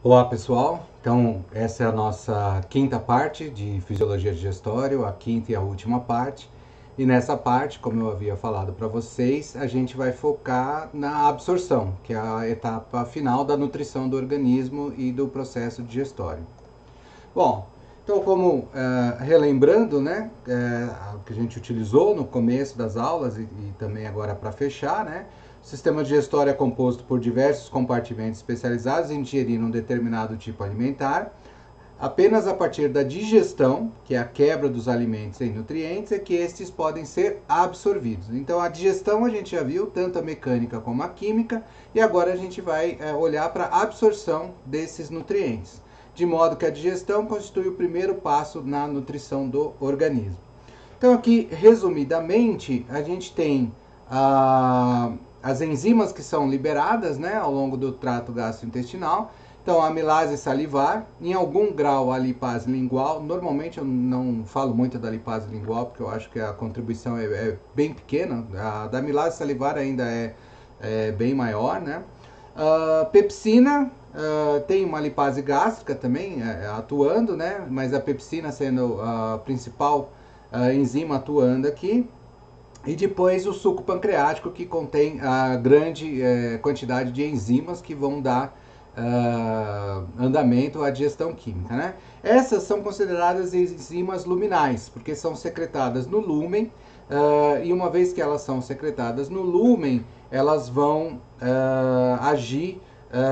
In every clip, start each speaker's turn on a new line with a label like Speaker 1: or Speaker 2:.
Speaker 1: Olá pessoal, então essa é a nossa quinta parte de Fisiologia Digestória, a quinta e a última parte. E nessa parte, como eu havia falado para vocês, a gente vai focar na absorção, que é a etapa final da nutrição do organismo e do processo digestório. Bom, então como relembrando, né, o que a gente utilizou no começo das aulas e também agora para fechar, né, o sistema digestório é composto por diversos compartimentos especializados em digerir um determinado tipo alimentar. Apenas a partir da digestão, que é a quebra dos alimentos em nutrientes, é que estes podem ser absorvidos. Então a digestão a gente já viu, tanto a mecânica como a química, e agora a gente vai olhar para a absorção desses nutrientes. De modo que a digestão constitui o primeiro passo na nutrição do organismo. Então aqui, resumidamente, a gente tem as enzimas que são liberadas, né, ao longo do trato gastrointestinal. Então, a amilase salivar, em algum grau a lipase lingual. Normalmente eu não falo muito da lipase lingual, porque eu acho que a contribuição é bem pequena. A da amilase salivar ainda é bem maior, né? Pepsina, tem uma lipase gástrica também atuando, né? Mas a pepsina sendo a principal enzima atuando aqui. E depois o suco pancreático, que contém a grande quantidade de enzimas que vão dar andamento à digestão química, né? Essas são consideradas enzimas luminais, porque são secretadas no lúmen, e uma vez que elas são secretadas no lúmen, elas vão agir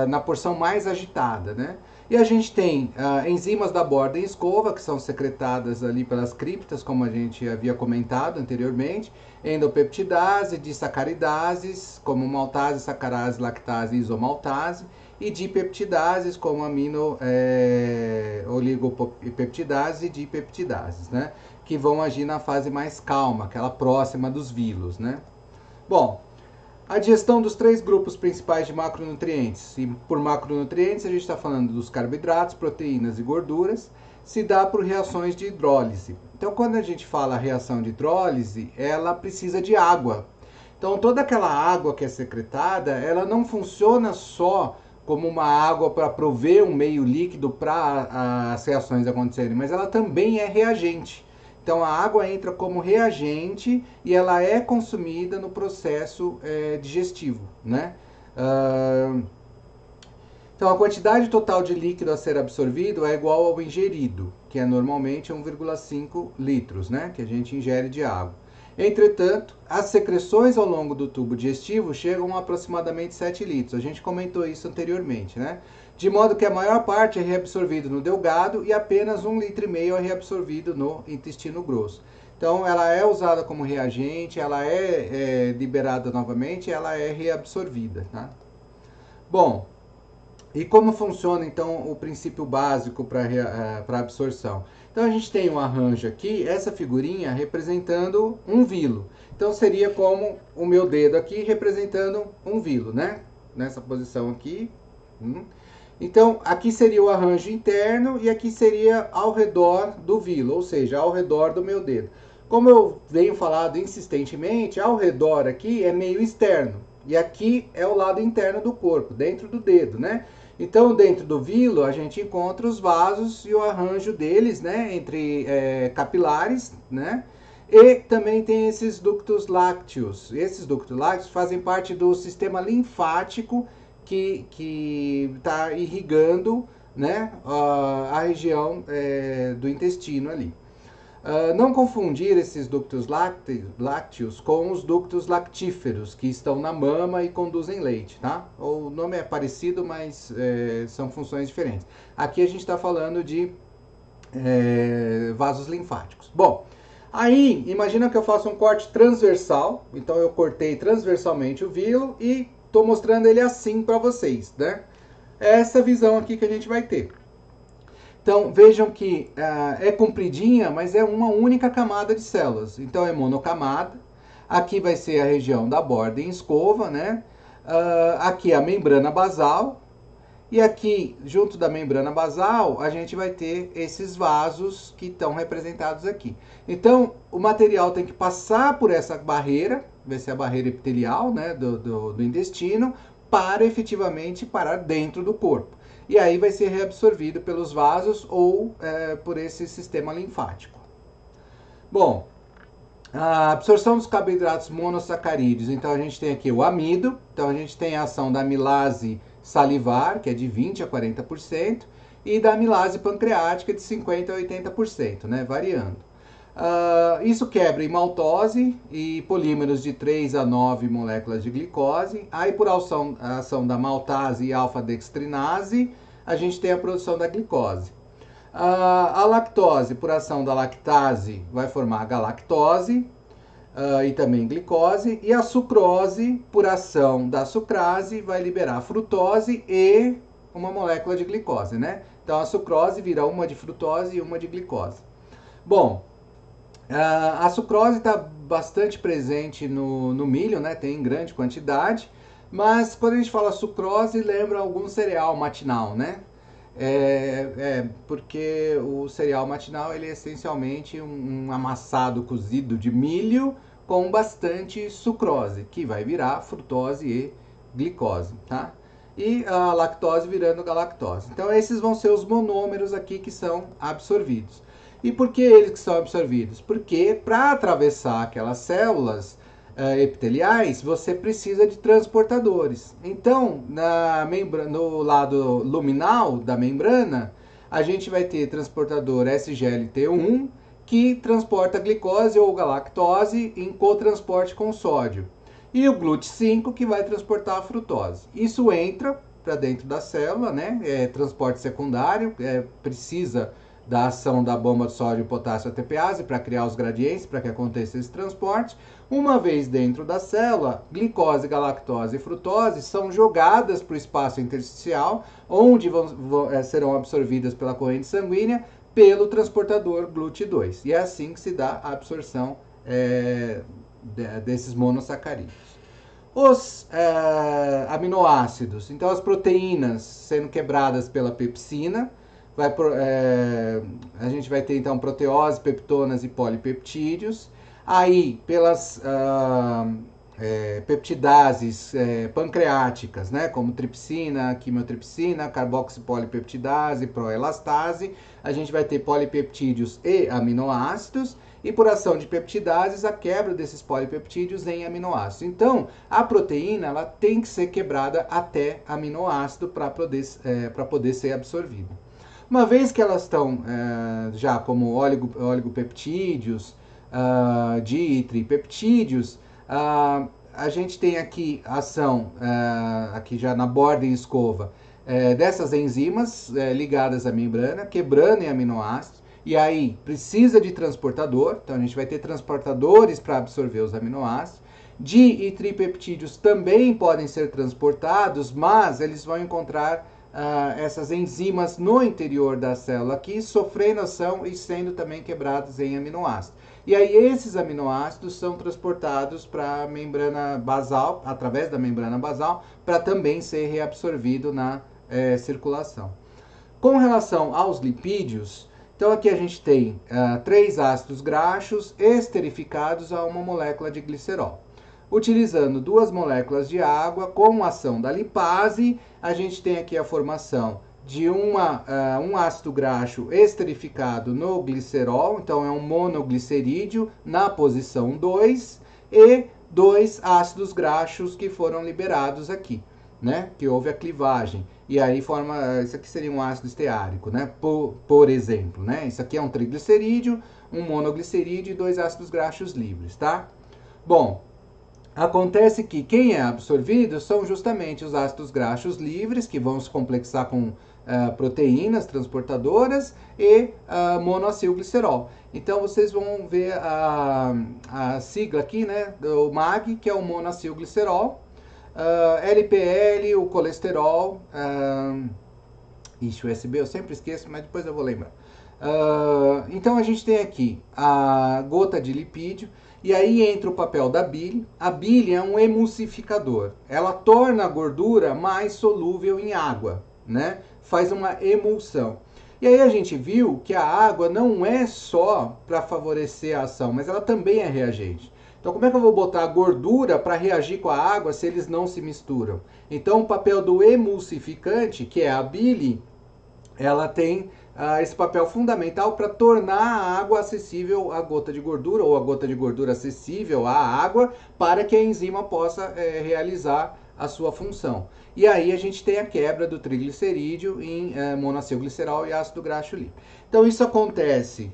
Speaker 1: na porção mais agitada, né? E a gente tem enzimas da borda em escova, que são secretadas ali pelas criptas, como a gente havia comentado anteriormente, endopeptidase, disacaridases, como maltase, sacarase, lactase e isomaltase, e dipeptidases, como oligopeptidases e dipeptidases, né? Que vão agir na fase mais calma, aquela próxima dos vilos, né? Bom, a digestão dos três grupos principais de macronutrientes, e por macronutrientes a gente está falando dos carboidratos, proteínas e gorduras, se dá por reações de hidrólise. Então, quando a gente fala reação de hidrólise, ela precisa de água. Então, toda aquela água que é secretada, ela não funciona só como uma água para prover um meio líquido para as reações acontecerem, mas ela também é reagente. Então a água entra como reagente e ela é consumida no processo digestivo, né? Então a quantidade total de líquido a ser absorvido é igual ao ingerido, que é normalmente 1,5 litros, né? Que a gente ingere de água. Entretanto, as secreções ao longo do tubo digestivo chegam a aproximadamente 7 litros. A gente comentou isso anteriormente, né? De modo que a maior parte é reabsorvido no delgado e apenas 1,5 litro é reabsorvido no intestino grosso. Então, ela é usada como reagente, ela é liberada novamente, ela é reabsorvida, tá? Bom, e como funciona então o princípio básico para absorção? Então a gente tem um arranjo aqui, essa figurinha representando um vilo. Então seria como o meu dedo aqui representando um vilo, né? Nessa posição aqui. Então aqui seria o arranjo interno e aqui seria ao redor do vilo, ou seja, ao redor do meu dedo. Como eu venho falado insistentemente, ao redor aqui é meio externo e aqui é o lado interno do corpo, dentro do dedo, né? Então, dentro do vilo, a gente encontra os vasos e o arranjo deles, né, entre capilares, né? E também tem esses ductos lácteos. Esses ductos lácteos fazem parte do sistema linfático que está irrigando, né, a região do intestino ali. Não confundir esses ductos lácteos com os ductos lactíferos, que estão na mama e conduzem leite, tá? O nome é parecido, mas são funções diferentes. Aqui a gente está falando de vasos linfáticos. Bom, aí imagina que eu faço um corte transversal, então eu cortei transversalmente o vilo e estou mostrando ele assim para vocês, né? É essa visão aqui que a gente vai ter. Então, vejam que é compridinha, mas é uma única camada de células. Então, é monocamada. Aqui vai ser a região da borda em escova, né? Aqui a membrana basal. E aqui, junto da membrana basal, a gente vai ter esses vasos que estão representados aqui. Então, o material tem que passar por essa barreira, vai ser a barreira epitelial, né, do intestino, para efetivamente parar dentro do corpo. e aí vai ser reabsorvido pelos vasos ou por esse sistema linfático. Bom, a absorção dos carboidratos monossacarídeos, então a gente tem aqui o amido, então a gente tem a ação da amilase salivar, que é de 20 a 40%, e da amilase pancreática de 50 a 80%, né, variando. Isso quebra em maltose e polímeros de 3 a 9 moléculas de glicose. Aí, por ação da maltase e alfa-dextrinase, a gente tem a produção da glicose. A lactose, por ação da lactase, vai formar a galactose e também glicose. E a sucrose, por ação da sucrase, vai liberar a frutose e uma molécula de glicose, né? Então a sucrose vira uma de frutose e uma de glicose. Bom, a sucrose está bastante presente no milho, né? Tem em grande quantidade, mas quando a gente fala sucrose, lembra algum cereal matinal, né? Porque o cereal matinal ele é essencialmente um amassado cozido de milho com bastante sucrose, que vai virar frutose e glicose, tá? E a lactose virando galactose. Então esses vão ser os monômeros aqui que são absorvidos. E por que eles que são absorvidos? Porque para atravessar aquelas células epiteliais, você precisa de transportadores. Então, no lado luminal da membrana, a gente vai ter transportador SGLT1, que transporta glicose ou galactose em cotransporte com sódio. E o GLUT5, que vai transportar a frutose. Isso entra para dentro da célula, né? Transporte secundário, precisa da ação da bomba de sódio e potássio ATPase para criar os gradientes, para que aconteça esse transporte. Uma vez dentro da célula, glicose, galactose e frutose são jogadas para o espaço intersticial, onde serão absorvidas pela corrente sanguínea pelo transportador GLUT2. E é assim que se dá a absorção desses monossacarídeos. Os aminoácidos, então as proteínas sendo quebradas pela pepsina, a gente vai ter então proteose, peptonas e polipeptídeos. Aí, pelas peptidases pancreáticas, né, como tripsina, quimiotripsina, carboxipolipeptidase, proelastase, a gente vai ter polipeptídeos e aminoácidos. E por ação de peptidases, a quebra desses polipeptídeos em aminoácidos. Então, a proteína ela tem que ser quebrada até aminoácido para poder ser absorvida. Uma vez que elas estão já como oligopeptídeos, ditripeptídeos, a gente tem aqui ação, aqui já na borda em escova, dessas enzimas ligadas à membrana, quebrando em aminoácidos, e aí precisa de transportador, então a gente vai ter transportadores para absorver os aminoácidos. Di e tripeptídeos também podem ser transportados, mas eles vão encontrar essas enzimas no interior da célula aqui, sofrendo ação e sendo também quebrados em aminoácidos. E aí esses aminoácidos são transportados para a membrana basal, através da membrana basal, para também ser reabsorvido na circulação. Com relação aos lipídios, então aqui a gente tem 3 ácidos graxos esterificados a uma molécula de glicerol. Utilizando 2 moléculas de água com ação da lipase, a gente tem aqui a formação de um ácido graxo esterificado no glicerol, então é um monoglicerídeo na posição 2, e 2 ácidos graxos que foram liberados aqui, né? Que houve a clivagem. E aí forma, isso aqui seria um ácido esteárico, né? Por exemplo, né? Isso aqui é um triglicerídeo, um monoglicerídeo e 2 ácidos graxos livres, tá? Bom, acontece que quem é absorvido são justamente os ácidos graxos livres, que vão se complexar com proteínas transportadoras e monoacilglicerol. Então vocês vão ver a sigla aqui, né, do MAG, que é o monoacilglicerol, LPL, o colesterol, o USB eu sempre esqueço, mas depois eu vou lembrar. Então a gente tem aqui a gota de lipídio, e aí entra o papel da bile. A bile é um emulsificador. Ela torna a gordura mais solúvel em água, né? Faz uma emulsão. E aí a gente viu que a água não é só para favorecer a ação, mas ela também é reagente. Então, como é que eu vou botar a gordura para reagir com a água se eles não se misturam? Então, o papel do emulsificante, que é a bile, ela tem esse papel fundamental para tornar a água acessível à gota de gordura, ou a gota de gordura acessível à água, para que a enzima possa realizar a sua função. E aí a gente tem a quebra do triglicerídeo em monacilglicerol e ácido graxo livre. Então isso acontece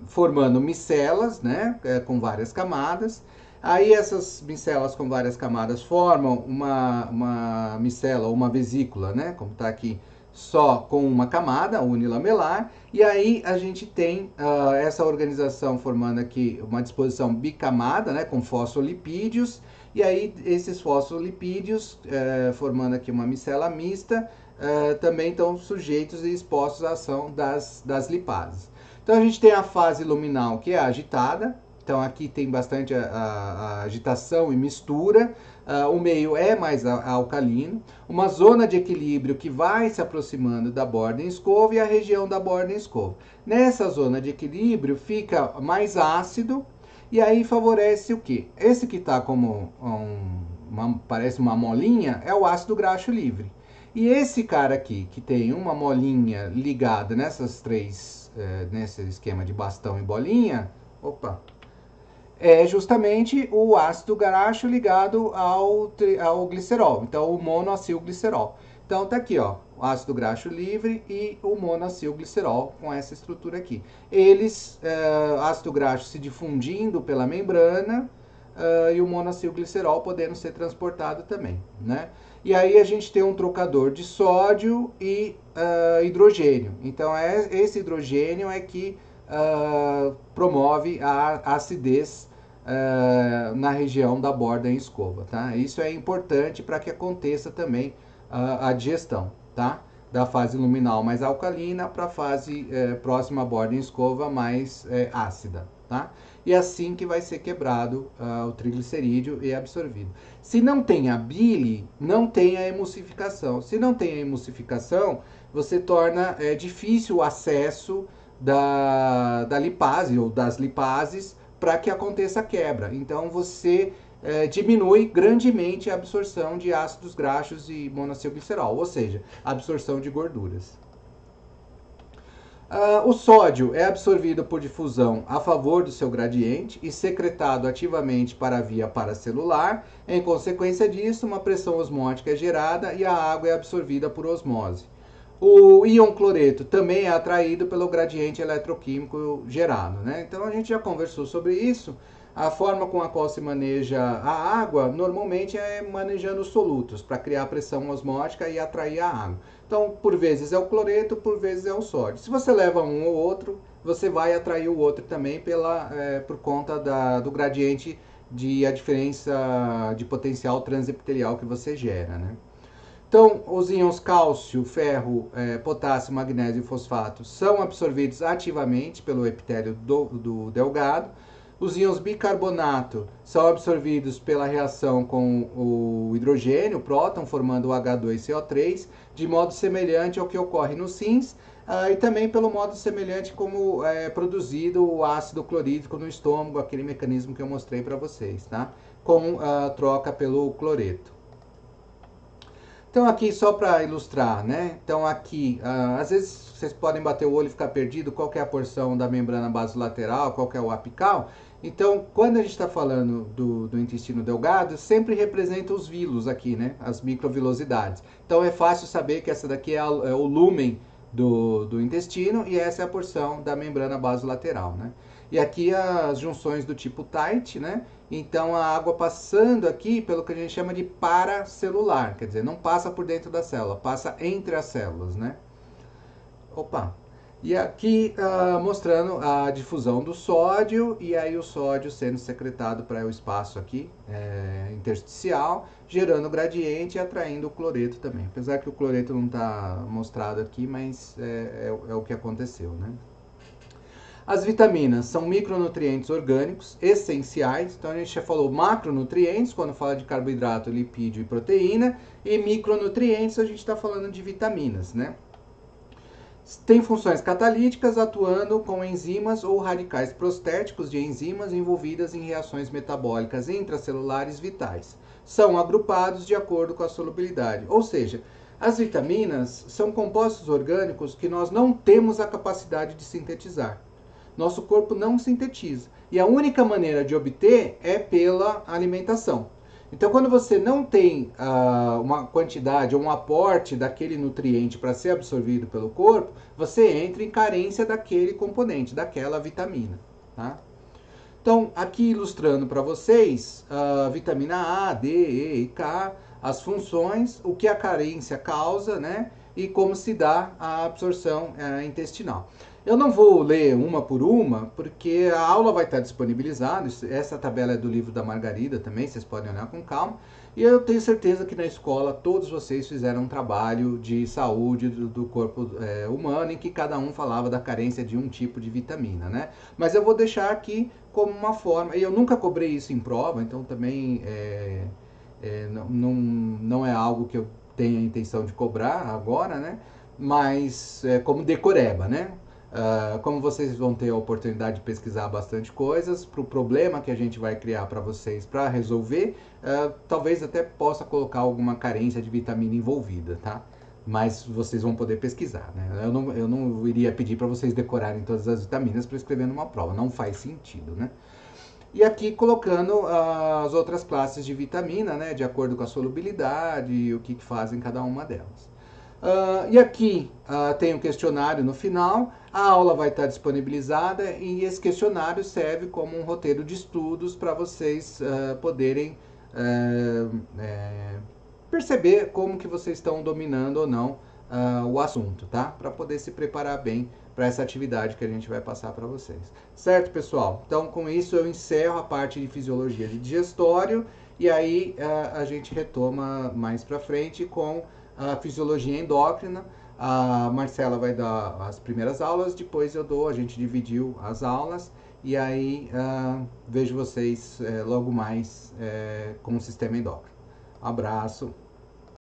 Speaker 1: formando micelas, né, com várias camadas. Aí essas micelas com várias camadas formam uma micela ou uma vesícula, né, como está aqui, só com uma camada unilamelar, e aí a gente tem essa organização formando aqui uma disposição bicamada, né, com fosfolipídios, e aí esses fosfolipídios, formando aqui uma micela mista, também estão sujeitos e expostos à ação das lipases. Então a gente tem a fase luminal, que é agitada. Então aqui tem bastante a agitação e mistura, o meio é mais alcalino, uma zona de equilíbrio que vai se aproximando da borda em escova e a região da borda em escova. Nessa zona de equilíbrio fica mais ácido e aí favorece o quê? Esse que está como parece uma molinha é o ácido graxo livre. E esse cara aqui, que tem uma molinha ligada nessas três, nesse esquema de bastão e bolinha, é justamente o ácido graxo ligado ao glicerol, então o monoacilglicerol. Então tá aqui, ó, o ácido graxo livre e o monoacilglicerol com essa estrutura aqui. Eles, ácido graxo se difundindo pela membrana e o monoacilglicerol podendo ser transportado também, né? E aí a gente tem um trocador de sódio e hidrogênio. Então esse hidrogênio é que promove a acidez na região da borda em escova, tá? Isso é importante para que aconteça também a digestão, tá? Da fase luminal mais alcalina para a fase próxima à borda em escova mais ácida, tá? E assim que vai ser quebrado o triglicerídeo e absorvido. Se não tem a bile, não tem a emulsificação. Se não tem a emulsificação, você torna difícil o acesso da lipase ou das lipases para que aconteça a quebra. Então você diminui grandemente a absorção de ácidos graxos e monoacilglicerol, ou seja, a absorção de gorduras. O sódio é absorvido por difusão a favor do seu gradiente e secretado ativamente para a via paracelular. Em consequência disso, uma pressão osmótica é gerada e a água é absorvida por osmose. O íon cloreto também é atraído pelo gradiente eletroquímico gerado, né? Então a gente já conversou sobre isso. A forma com a qual se maneja a água normalmente é manejando os solutos para criar pressão osmótica e atrair a água. Então, por vezes é o cloreto, por vezes é o sódio. Se você leva um ou outro, você vai atrair o outro também por conta do gradiente a diferença de potencial transepitelial que você gera, né? Então, os íons cálcio, ferro, potássio, magnésio e fosfato são absorvidos ativamente pelo epitélio do delgado. Os íons bicarbonato são absorvidos pela reação com o hidrogênio, o próton, formando o H2CO3, de modo semelhante ao que ocorre nos rins, e também pelo modo semelhante como é produzido o ácido clorídrico no estômago, aquele mecanismo que eu mostrei para vocês, tá? Com a troca pelo cloreto. Então aqui só para ilustrar, né? Então aqui, às vezes vocês podem bater o olho e ficar perdido qual que é a porção da membrana basolateral, qual que é o apical. Então, quando a gente está falando do intestino delgado, sempre representa os vilos aqui, né? As microvilosidades. Então é fácil saber que essa daqui é o lúmen do intestino e essa é a porção da membrana basolateral, né? E aqui as junções do tipo tight, né? Então a água passando aqui pelo que a gente chama de paracelular, quer dizer, não passa por dentro da célula, passa entre as células, né? E aqui mostrando a difusão do sódio e aí o sódio sendo secretado para o espaço aqui intersticial, gerando gradiente e atraindo o cloreto também. Apesar que o cloreto não está mostrado aqui, mas é o que aconteceu, né? As vitaminas são micronutrientes orgânicos essenciais. Então a gente já falou macronutrientes quando fala de carboidrato, lipídio e proteína. E micronutrientes a gente está falando de vitaminas, né? Tem funções catalíticas atuando com enzimas ou radicais prostéticos de enzimas envolvidas em reações metabólicas intracelulares vitais. São agrupados de acordo com a solubilidade. Ou seja, as vitaminas são compostos orgânicos que nós não temos a capacidade de sintetizar. Nosso corpo não sintetiza. E a única maneira de obter é pela alimentação. Então, quando você não tem uma quantidade ou um aporte daquele nutriente para ser absorvido pelo corpo, você entra em carência daquele componente, daquela vitamina. Tá? Então, aqui ilustrando para vocês, vitamina A, D, E e K, as funções, o que a carência causa, né? E como se dá a absorção intestinal. Eu não vou ler uma por uma, porque a aula vai estar disponibilizada. Essa tabela é do livro da Margarida também, vocês podem olhar com calma. E eu tenho certeza que na escola todos vocês fizeram um trabalho de saúde do corpo humano, em que cada um falava da carência de um tipo de vitamina, né? Mas eu vou deixar aqui como uma forma, e eu nunca cobrei isso em prova, então também não é algo que eu tenha a intenção de cobrar agora, né? Mas como decoreba, né? Como vocês vão ter a oportunidade de pesquisar bastante coisas, para o problema que a gente vai criar para vocês para resolver, talvez até possa colocar alguma carência de vitamina envolvida, tá? Mas vocês vão poder pesquisar, né? Eu não iria pedir para vocês decorarem todas as vitaminas para escrever numa prova, não faz sentido, né? E aqui colocando as outras classes de vitamina, né, de acordo com a solubilidade e o que fazem cada uma delas. E aqui tem um questionário no final, a aula vai estar disponibilizada e esse questionário serve como um roteiro de estudos para vocês poderem perceber como que vocês estão dominando ou não o assunto, tá? Para poder se preparar bem para essa atividade que a gente vai passar para vocês. Certo, pessoal? Então, com isso eu encerro a parte de fisiologia de digestório e aí a gente retoma mais para frente com a fisiologia endócrina. A Marcela vai dar as primeiras aulas, depois a gente dividiu as aulas e aí vejo vocês logo mais com o sistema endócrino. Abraço.